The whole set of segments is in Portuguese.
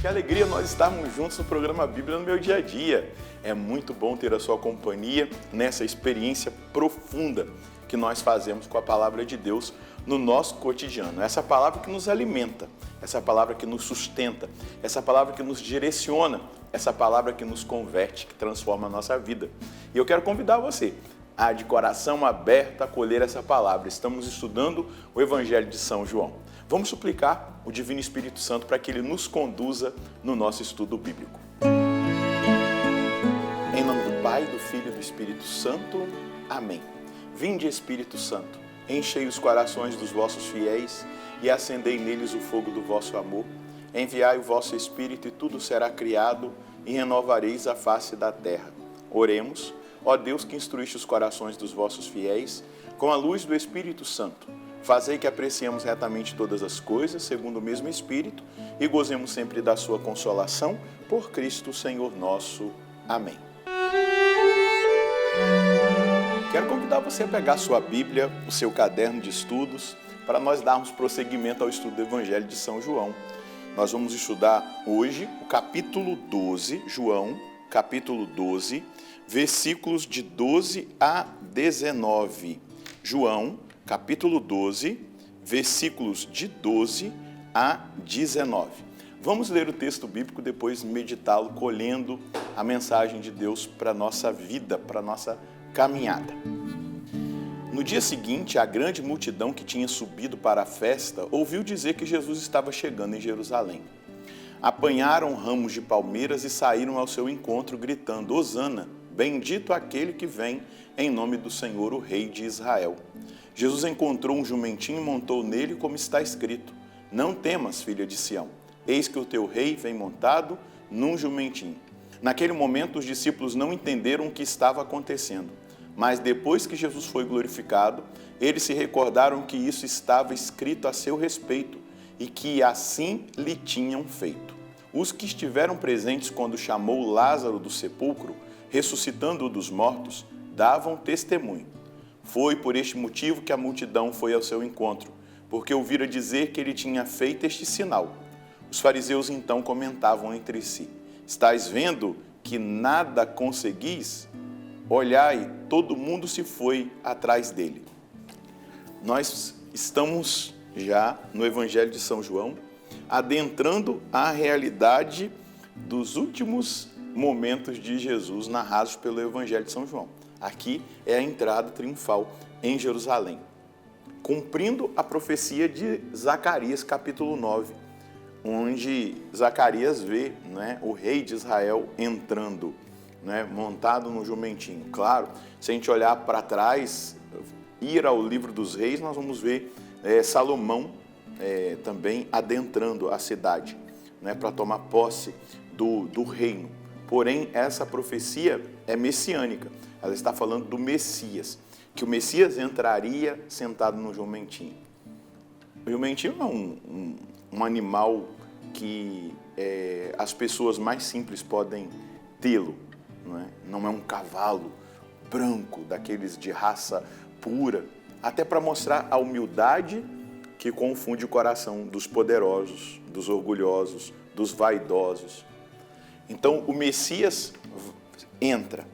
Que alegria nós estarmos juntos no programa Bíblia no meu dia a dia. É muito bom ter a sua companhia nessa experiência profunda que nós fazemos com a palavra de Deus no nosso cotidiano. Essa palavra que nos alimenta, essa palavra que nos sustenta, essa palavra que nos direciona, essa palavra que nos converte, que transforma a nossa vida. E eu quero convidar você a, de coração aberto, acolher essa palavra. Estamos estudando o Evangelho de São João. Vamos suplicar o Divino Espírito Santo para que ele nos conduza no nosso estudo bíblico. Em nome do Pai, do Filho e do Espírito Santo. Amém. Vinde, Espírito Santo, enchei os corações dos vossos fiéis e acendei neles o fogo do vosso amor. Enviai o vosso Espírito e tudo será criado e renovareis a face da terra. Oremos, ó Deus que instruíste os corações dos vossos fiéis com a luz do Espírito Santo. Fazei que apreciemos retamente todas as coisas, segundo o mesmo Espírito, e gozemos sempre da sua consolação, por Cristo Senhor nosso. Amém. Quero convidar você a pegar a sua Bíblia, o seu caderno de estudos, para nós darmos prosseguimento ao estudo do Evangelho de São João. Nós vamos estudar hoje o capítulo 12, João, capítulo 12, versículos de 12 a 19. João, capítulo 12, versículos de 12 a 19. Vamos ler o texto bíblico, depois meditá-lo, colhendo a mensagem de Deus para a nossa vida, para a nossa caminhada. No dia seguinte, a grande multidão que tinha subido para a festa ouviu dizer que Jesus estava chegando em Jerusalém. Apanharam ramos de palmeiras e saíram ao seu encontro, gritando: Hosana, bendito aquele que vem em nome do Senhor, o Rei de Israel. Jesus encontrou um jumentinho e montou nele, como está escrito: Não temas, filha de Sião, eis que o teu rei vem montado num jumentinho. Naquele momento, os discípulos não entenderam o que estava acontecendo, mas depois que Jesus foi glorificado, eles se recordaram que isso estava escrito a seu respeito e que assim lhe tinham feito. Os que estiveram presentes quando chamou Lázaro do sepulcro, ressuscitando-o dos mortos, davam testemunho. Foi por este motivo que a multidão foi ao seu encontro, porque ouvira dizer que ele tinha feito este sinal. Os fariseus então comentavam entre si: Estais vendo que nada conseguis? Olhai, todo mundo se foi atrás dele. Nós estamos já no Evangelho de São João, adentrando a realidade dos últimos momentos de Jesus narrados pelo Evangelho de São João. Aqui é a entrada triunfal em Jerusalém, cumprindo a profecia de Zacarias, capítulo 9, onde Zacarias vê, o rei de Israel entrando, montado no jumentinho. Claro, se a gente olhar para trás, ir ao livro dos reis, nós vamos ver Salomão também adentrando a cidade, para tomar posse do reino. Porém, essa profecia é messiânica. Ela está falando do Messias, que o Messias entraria sentado no jumentinho. O jumentinho é um animal que as pessoas mais simples podem tê-lo. Não é um cavalo branco, daqueles de raça pura, até para mostrar a humildade que confunde o coração dos poderosos, dos orgulhosos, dos vaidosos. Então, o Messias entra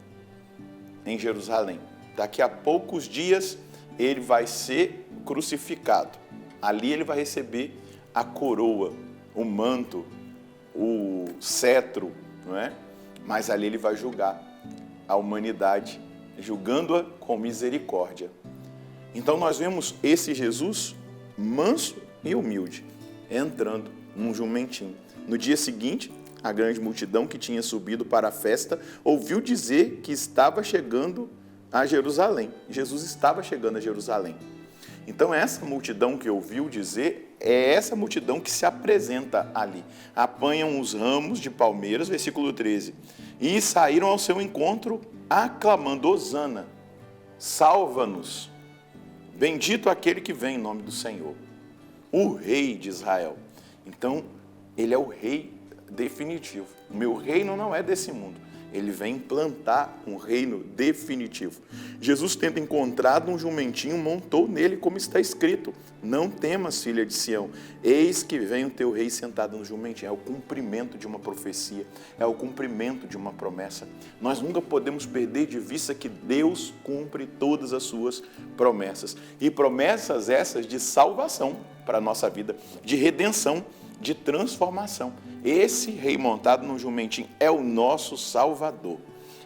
em Jerusalém. Daqui a poucos dias, ele vai ser crucificado. Ali ele vai receber a coroa, o manto, o cetro, Mas ali ele vai julgar a humanidade, julgando-a com misericórdia. Então, nós vemos esse Jesus manso e humilde, entrando num jumentinho. No dia seguinte, a grande multidão que tinha subido para a festa ouviu dizer que estava chegando a Jerusalém. Jesus estava chegando a Jerusalém. Então, essa multidão que ouviu dizer é essa multidão que se apresenta ali. Apanham os ramos de palmeiras, versículo 13, e saíram ao seu encontro aclamando: Hosana, salva-nos, bendito aquele que vem em nome do Senhor, o Rei de Israel. Então, ele é o Rei definitivo. O meu reino não é desse mundo. Ele vem implantar um reino definitivo. Jesus, tendo encontrado um jumentinho, montou nele, como está escrito: não temas, filha de Sião, eis que vem o teu rei sentado no jumentinho. É o cumprimento de uma profecia, é o cumprimento de uma promessa. Nós nunca podemos perder de vista que Deus cumpre todas as suas promessas. E promessas essas de salvação para a nossa vida, de redenção, de transformação. Esse rei montado no jumentinho é o nosso Salvador,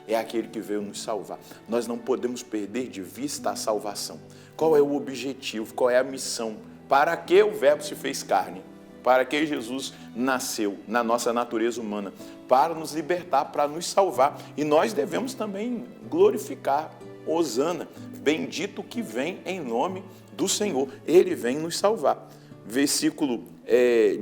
é aquele que veio nos salvar. Nós não podemos perder de vista a salvação. Qual é o objetivo, qual é a missão? Para que o Verbo se fez carne? Para que Jesus nasceu na nossa natureza humana? Para nos libertar, para nos salvar. E nós devemos também glorificar: Hosana, bendito que vem em nome do Senhor. Ele vem nos salvar. Versículo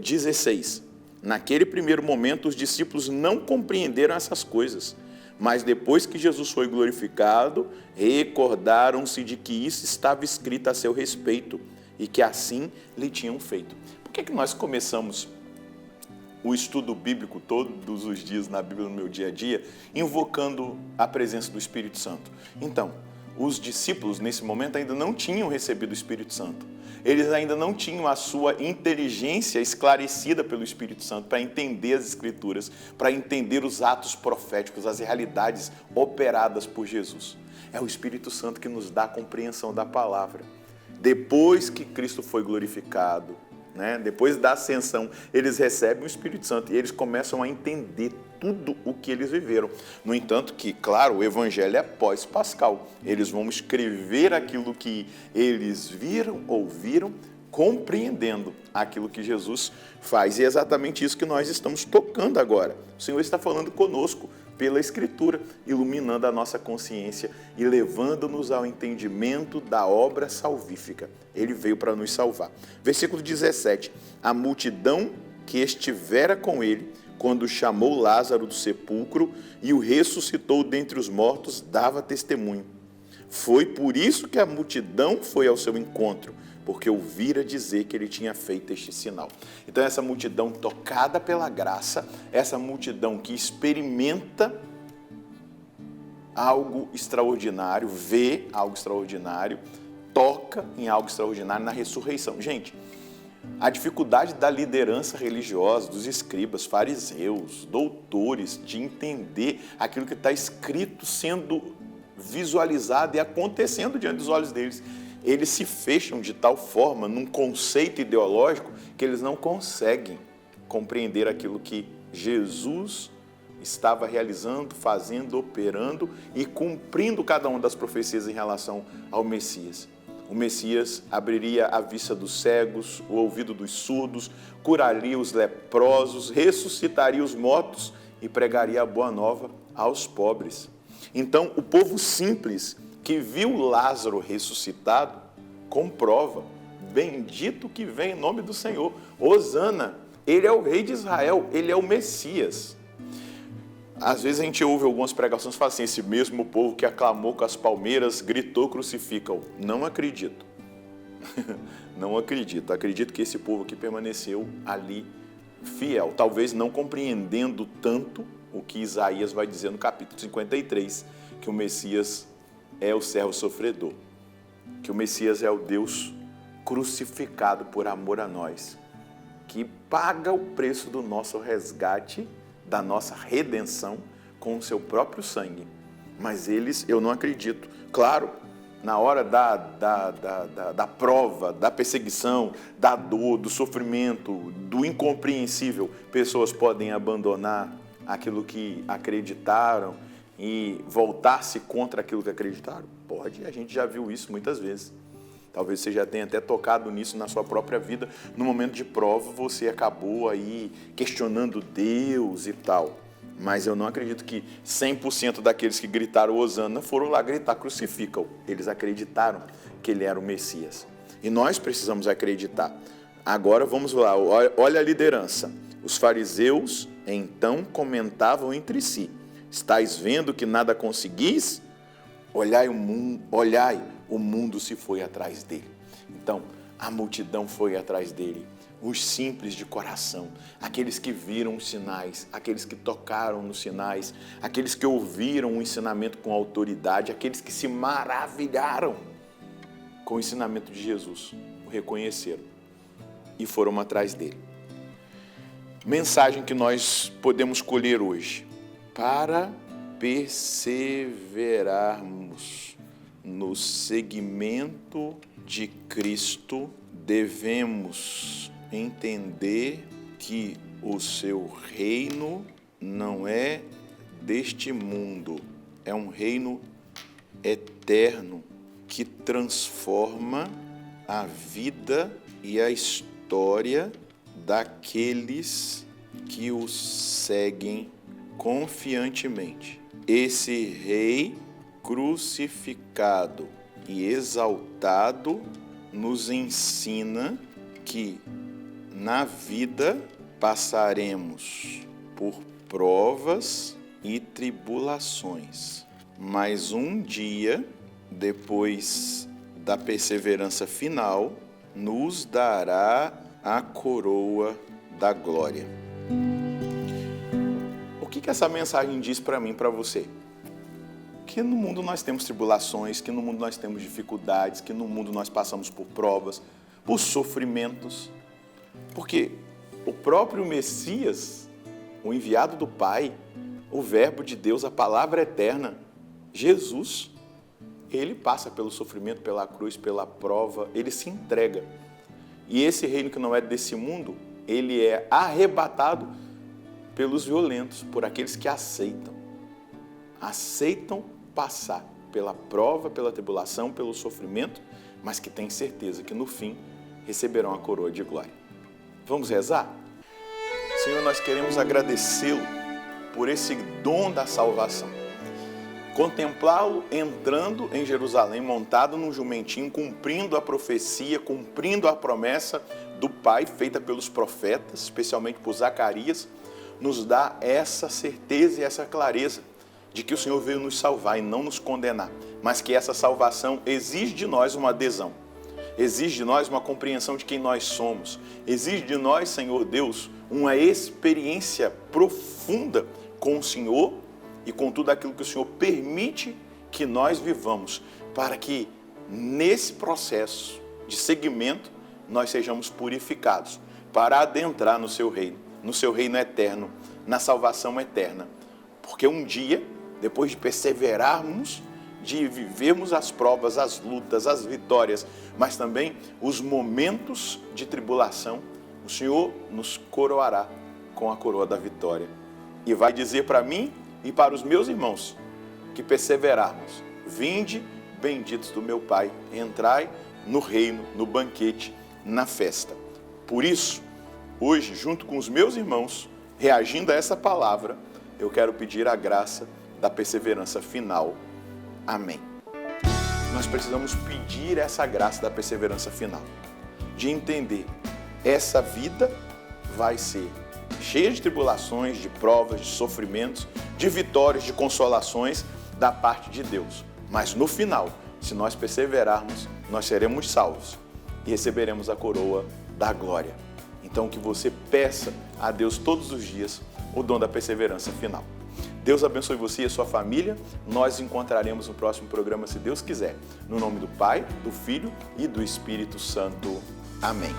16. Naquele primeiro momento, os discípulos não compreenderam essas coisas, mas depois que Jesus foi glorificado, recordaram-se de que isso estava escrito a seu respeito e que assim lhe tinham feito. Por que nós começamos o estudo bíblico todos os dias na Bíblia, no meu dia a dia, invocando a presença do Espírito Santo? Então, os discípulos, nesse momento, ainda não tinham recebido o Espírito Santo. Eles ainda não tinham a sua inteligência esclarecida pelo Espírito Santo para entender as Escrituras, para entender os atos proféticos, as realidades operadas por Jesus. É o Espírito Santo que nos dá a compreensão da palavra. Depois que Cristo foi glorificado, depois da ascensão, eles recebem o Espírito Santo e eles começam a entender tudo o que eles viveram. No entanto, que, claro, o Evangelho é pós-pascal. Eles vão escrever aquilo que eles viram, ouviram, compreendendo aquilo que Jesus faz. E é exatamente isso que nós estamos tocando agora. O Senhor está falando conosco pela Escritura, iluminando a nossa consciência e levando-nos ao entendimento da obra salvífica. Ele veio para nos salvar. Versículo 17. A multidão que estivera com ele, quando chamou Lázaro do sepulcro e o ressuscitou dentre os mortos, dava testemunho. Foi por isso que a multidão foi ao seu encontro, porque ouvira dizer que ele tinha feito este sinal. Então, essa multidão tocada pela graça, essa multidão que experimenta algo extraordinário, vê algo extraordinário, toca em algo extraordinário na ressurreição. Gente, a dificuldade da liderança religiosa, dos escribas, fariseus, doutores, de entender aquilo que está escrito sendo visualizado e acontecendo diante dos olhos deles. Eles se fecham de tal forma num conceito ideológico que eles não conseguem compreender aquilo que Jesus estava realizando, fazendo, operando e cumprindo cada uma das profecias em relação ao Messias. O Messias abriria a vista dos cegos, o ouvido dos surdos, curaria os leprosos, ressuscitaria os mortos e pregaria a boa nova aos pobres. Então, o povo simples que viu Lázaro ressuscitado comprova: bendito que vem em nome do Senhor. Hosana, ele é o rei de Israel, ele é o Messias. Às vezes a gente ouve algumas pregações que falam assim: esse mesmo povo que aclamou com as palmeiras, gritou, crucifica-o. Não acredito. Não acredito. Acredito que esse povo aqui permaneceu ali fiel, talvez não compreendendo tanto o que Isaías vai dizer no capítulo 53, que o Messias é o servo sofredor, que o Messias é o Deus crucificado por amor a nós, que paga o preço do nosso resgate, da nossa redenção com o seu próprio sangue. Mas eles, eu não acredito. Claro, na hora da prova, da perseguição, da dor, do sofrimento, do incompreensível, pessoas podem abandonar aquilo que acreditaram e voltar-se contra aquilo que acreditaram? Pode, a gente já viu isso muitas vezes. Talvez você já tenha até tocado nisso na sua própria vida. No momento de prova, você acabou aí questionando Deus e tal. Mas eu não acredito que 100% daqueles que gritaram Hosana foram lá gritar crucifica-o. Eles acreditaram que ele era o Messias. E nós precisamos acreditar. Agora vamos lá, olha a liderança. Os fariseus então comentavam entre si: estáis vendo que nada conseguis? Olhai, o mundo se foi atrás dele. Então, a multidão foi atrás dele. os simples de coração, aqueles que viram os sinais, aqueles que tocaram nos sinais, aqueles que ouviram o ensinamento com autoridade, aqueles que se maravilharam com o ensinamento de Jesus, o reconheceram e foram atrás dele. Mensagem que nós podemos colher hoje: para perseverarmos no seguimento de Cristo, devemos entender que o seu reino não é deste mundo, é um reino eterno que transforma a vida e a história daqueles que o seguem confiantemente. Esse rei crucificado e exaltado nos ensina que na vida passaremos por provas e tribulações, mas um dia, depois da perseverança final, nos dará a coroa da glória. O que essa mensagem diz para mim e para você? Que no mundo nós temos tribulações, que no mundo nós temos dificuldades, que no mundo nós passamos por provas, por sofrimentos. Porque o próprio Messias, o enviado do Pai, o Verbo de Deus, a palavra eterna, Jesus, ele passa pelo sofrimento, pela cruz, pela prova, ele se entrega. E esse reino que não é desse mundo, ele é arrebatado pelos violentos, por aqueles que aceitam passar pela prova, pela tribulação, pelo sofrimento, mas que têm certeza que no fim receberão a coroa de glória. Vamos rezar? Senhor, nós queremos agradecê-lo por esse dom da salvação. Contemplá-lo entrando em Jerusalém, montado num jumentinho, cumprindo a profecia, cumprindo a promessa do Pai, feita pelos profetas, especialmente por Zacarias, nos dá essa certeza e essa clareza de que o Senhor veio nos salvar e não nos condenar, mas que essa salvação exige de nós uma adesão, exige de nós uma compreensão de quem nós somos, exige de nós, Senhor Deus, uma experiência profunda com o Senhor e com tudo aquilo que o Senhor permite que nós vivamos, para que nesse processo de seguimento nós sejamos purificados, para adentrar no seu reino eterno, na salvação eterna. Porque um dia, depois de perseverarmos, de vivermos as provas, as lutas, as vitórias, mas também os momentos de tribulação, o Senhor nos coroará com a coroa da vitória. E vai dizer para mim e para os meus irmãos que perseverarmos: vinde, benditos do meu Pai, entrai no reino, no banquete, na festa. Por isso, hoje, junto com os meus irmãos, reagindo a essa palavra, eu quero pedir a graça da perseverança final. Amém. Nós precisamos pedir essa graça da perseverança final, de entender, essa vida vai ser cheia de tribulações, de provas, de sofrimentos, de vitórias, de consolações da parte de Deus. Mas no final, se nós perseverarmos, nós seremos salvos e receberemos a coroa da glória. Então que você peça a Deus todos os dias o dom da perseverança final. Deus abençoe você e a sua família. Nós nos encontraremos no próximo programa, se Deus quiser. No nome do Pai, do Filho e do Espírito Santo. Amém.